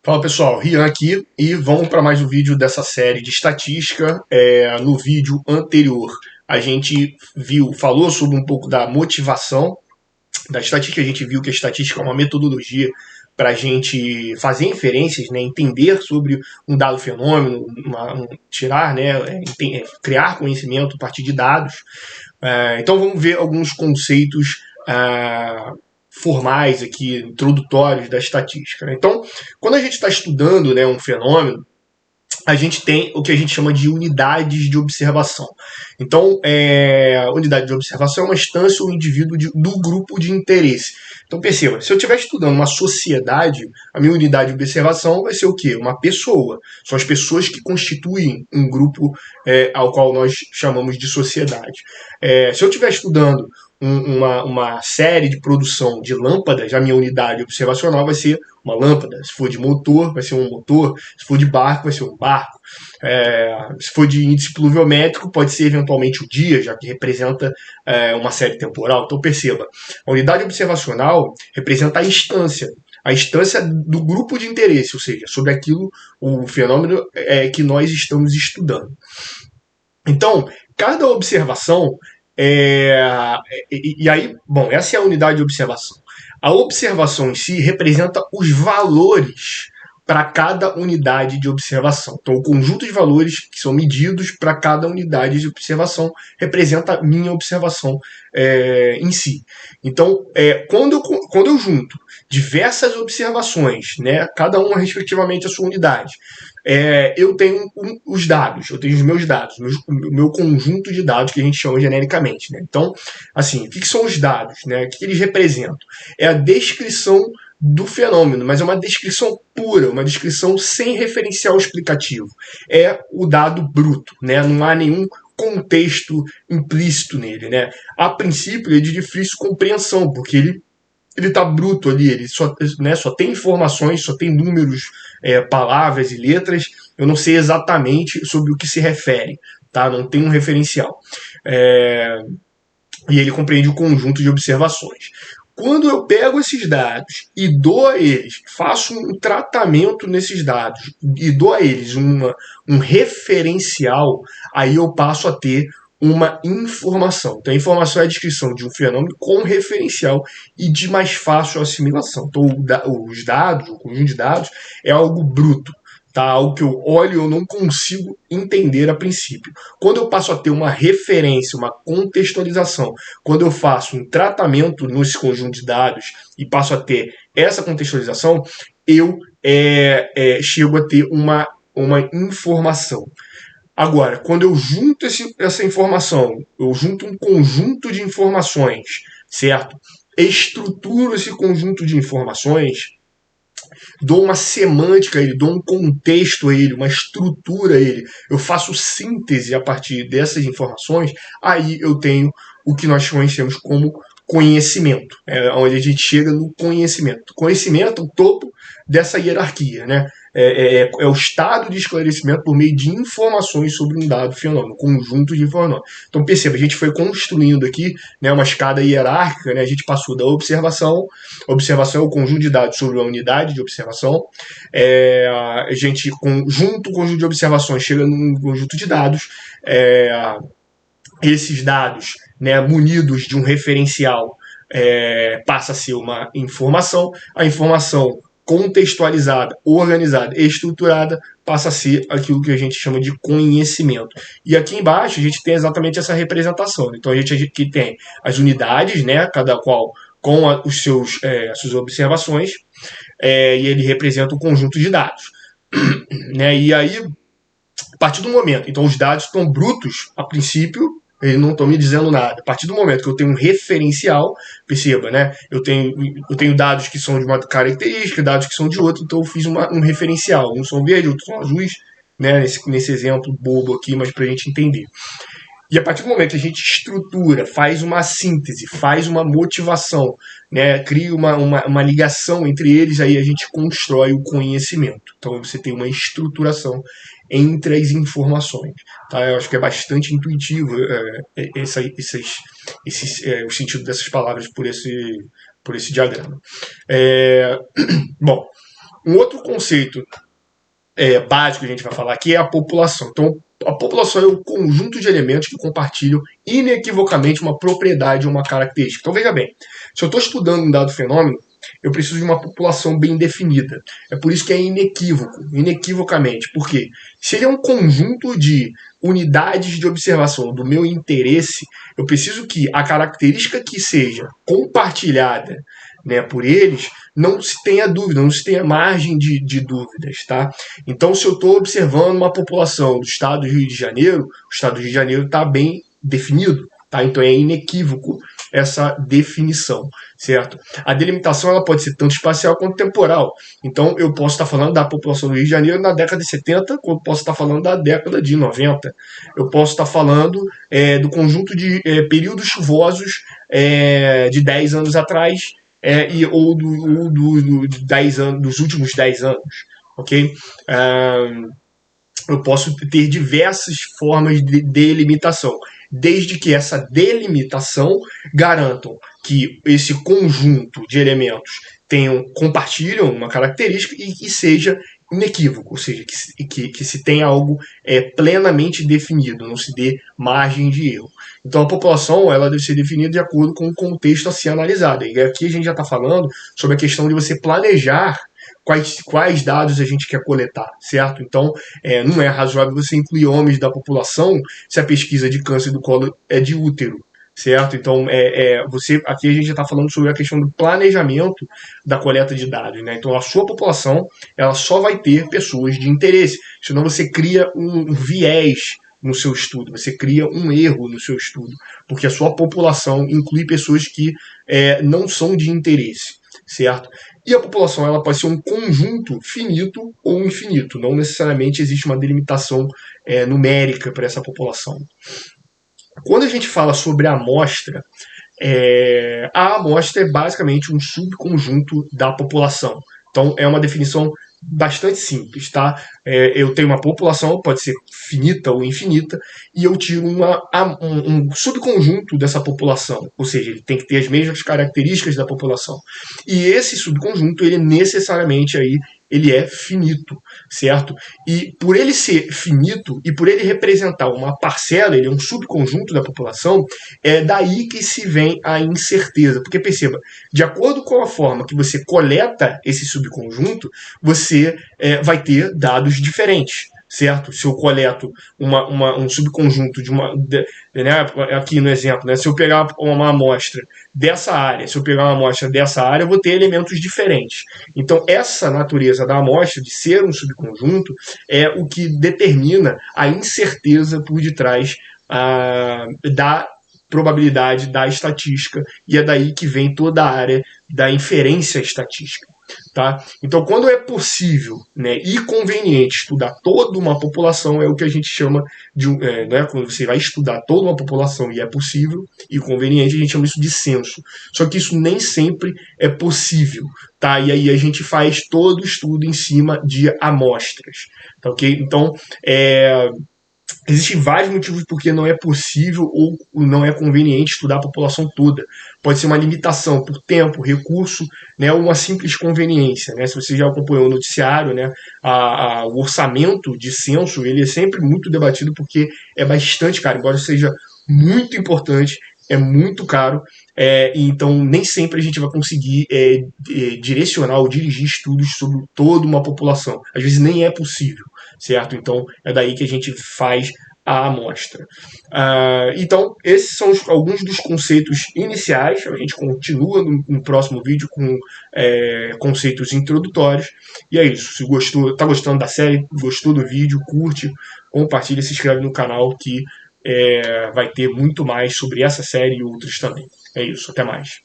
Fala pessoal, Rian aqui e vamos para mais um vídeo dessa série de estatística. No vídeo anterior a gente falou sobre um pouco da motivação da estatística. A gente viu que a estatística é uma metodologia para a gente fazer inferências, né, entender sobre um dado fenômeno, tirar, né, criar conhecimento a partir de dados. Então vamos ver alguns conceitos formais aqui, introdutórios da estatística, né? Então, quando a gente está estudando, né, um fenômeno, a gente tem o que a gente chama de unidades de observação. Então, a unidade de observação é uma instância ou indivíduo do grupo de interesse. Então, perceba, se eu estiver estudando uma sociedade, a minha unidade de observação vai ser o quê? Uma pessoa. São as pessoas que constituem um grupo ao qual nós chamamos de sociedade. Se eu estiver estudando uma série de produção de lâmpadas, a minha unidade observacional vai ser uma lâmpada. Se for de motor, vai ser um motor. Se for de barco, vai ser um barco. Se for de índice pluviométrico, pode ser eventualmente o dia, já que representa uma série temporal. Então perceba, a unidade observacional representa a instância do grupo de interesse, ou seja, sobre aquilo, o fenômeno que nós estamos estudando. Então, cada observação e aí, bom, essa é a unidade de observação. A observação em si representa os valores para cada unidade de observação. Então, o conjunto de valores que são medidos para cada unidade de observação representa a minha observação em si. Então, quando eu junto diversas observações, né, cada uma respectivamente a sua unidade, eu tenho os dados, eu tenho os meus dados, o meu conjunto de dados que a gente chama genericamente, né? Então, assim, o que são os dados, né? O que eles representam? É a descrição do fenômeno, mas é uma descrição pura, uma descrição sem referencial explicativo. É o dado bruto, né? Não há nenhum contexto implícito nele, né? A princípio, ele é de difícil compreensão, porque ele está bruto ali, ele só tem informações, só tem números, palavras e letras. Eu não sei exatamente sobre o que se refere, tá? Não tem um referencial. E ele compreende o conjunto de observações. Quando eu pego esses dados e dou a eles, faço um tratamento nesses dados e dou a eles um referencial, aí eu passo a ter uma informação. Então, a informação é a descrição de um fenômeno com referencial e de mais fácil assimilação. Então, os dados, o conjunto de dados, é algo bruto. Tá? Algo que eu olho e eu não consigo entender a princípio. Quando eu passo a ter uma referência, uma contextualização, quando eu faço um tratamento nesse conjunto de dados e passo a ter essa contextualização, eu chego a ter uma informação. Agora, quando eu junto essa informação, eu junto um conjunto de informações, certo? Estruturo esse conjunto de informações, dou uma semântica a ele, dou um contexto a ele, uma estrutura a ele, eu faço síntese a partir dessas informações, aí eu tenho o que nós conhecemos como conhecimento, onde a gente chega no conhecimento. Conhecimento é o topo dessa hierarquia, né? É o estado de esclarecimento por meio de informações sobre um dado fenômeno, conjunto de informações. Então perceba, a gente foi construindo aqui, né, uma escada hierárquica, né? A gente passou da observação é o conjunto de dados sobre a unidade de observação, a gente junto o conjunto de observações chega num conjunto de dados, esses dados, né, munidos de um referencial, passa a ser uma informação, a informação contextualizada, organizada, estruturada, passa a ser aquilo que a gente chama de conhecimento. E aqui embaixo a gente tem exatamente essa representação. Então a gente aqui tem as unidades, né, cada qual com as suas observações, e ele representa o conjunto de dados. Né? E aí, a partir do momento, então os dados estão brutos, a princípio, eles não estão me dizendo nada. A partir do momento que eu tenho um referencial, perceba, né? Eu tenho dados que são de uma característica, dados que são de outra, então eu fiz um referencial. Uns são verdes, outros são azuis, né? Nesse exemplo bobo aqui, mas para a gente entender. E a partir do momento que a gente estrutura, faz uma síntese, faz uma motivação, né, cria uma ligação entre eles, aí a gente constrói o conhecimento. Então você tem uma estruturação entre as informações. Tá? Eu acho que é bastante intuitivo o sentido dessas palavras por esse diagrama. Bom, Um outro conceito básico que a gente vai falar aqui é a população. Então, a população é o conjunto de elementos que compartilham inequivocamente uma propriedade ou uma característica. Então, veja bem, se eu estou estudando um dado fenômeno, eu preciso de uma população bem definida. É por isso que é inequívoco, inequivocamente. Por quê? Se ele é um conjunto de unidades de observação do meu interesse, eu preciso que a característica que seja compartilhada, né, por eles, não se tenha dúvida, não se tenha margem de dúvidas, tá? Então, se eu estou observando uma população do estado do Rio de Janeiro, o estado do Rio de Janeiro está bem definido, tá? Então é inequívoco essa definição, certo? A delimitação ela pode ser tanto espacial quanto temporal. Então eu posso estar falando da população do Rio de Janeiro na década de 70, como posso estar falando da década de 90. Eu posso estar falando do conjunto de períodos chuvosos de 10 anos atrás, ou do 10 anos, dos últimos 10 anos, ok? Eu posso ter diversas formas de delimitação, desde que essa delimitação garantam que esse conjunto de elementos compartilham uma característica e que seja inequívoco, ou seja, que se tenha algo plenamente definido, não se dê margem de erro. Então a população ela deve ser definida de acordo com o contexto a ser analisado. E aqui a gente já está falando sobre a questão de você planejar quais dados a gente quer coletar, certo? Então, não é razoável você incluir homens da população se a pesquisa de câncer do colo é de útero, certo? Então, aqui a gente já está falando sobre a questão do planejamento da coleta de dados, né? Então, a sua população, ela só vai ter pessoas de interesse, senão você cria um viés no seu estudo, você cria um erro no seu estudo, porque a sua população inclui pessoas que não são de interesse, certo? E a população ela pode ser um conjunto finito ou infinito, não necessariamente existe uma delimitação numérica para essa população. Quando a gente fala sobre a amostra, a amostra é basicamente um subconjunto da população. Então é uma definição bastante simples, tá? Eu tenho uma população, pode ser finita ou infinita, e eu tiro um subconjunto dessa população, ou seja, ele tem que ter as mesmas características da população. E esse subconjunto, ele necessariamente ele é finito, certo? E por ele ser finito e por ele representar uma parcela, ele é um subconjunto da população, é daí que se vem a incerteza. Porque perceba, de acordo com a forma que você coleta esse subconjunto, você vai ter dados diferentes, certo? Se eu coleto um subconjunto né, aqui no exemplo, né, se eu pegar uma amostra dessa área, se eu pegar uma amostra dessa área, eu vou ter elementos diferentes. Então, essa natureza da amostra, de ser um subconjunto, é o que determina a incerteza por detrás da probabilidade da estatística, e é daí que vem toda a área da inferência estatística. Tá? Então, quando é possível, né, e conveniente estudar toda uma população, é o que a gente chama de né, quando você vai estudar toda uma população e é possível e conveniente, a gente chama isso de censo. Só que isso nem sempre é possível, tá? E aí a gente faz todo o estudo em cima de amostras, tá, ok? Então, existem vários motivos por que não é possível ou não é conveniente estudar a população toda. Pode ser uma limitação por tempo, recurso, né, ou uma simples conveniência. Né? Se você já acompanhou o noticiário, né, o orçamento de censo ele é sempre muito debatido porque é bastante caro, embora seja muito importante, é muito caro, então nem sempre a gente vai conseguir direcionar ou dirigir estudos sobre toda uma população. Às vezes nem é possível, certo? Então é daí que a gente faz a amostra. Então, esses são alguns dos conceitos iniciais. A gente continua no próximo vídeo com conceitos introdutórios. E é isso. Se está gostando da série, gostou do vídeo, curte, compartilha, se inscreve no canal que vai ter muito mais sobre essa série e outras também. É isso, até mais.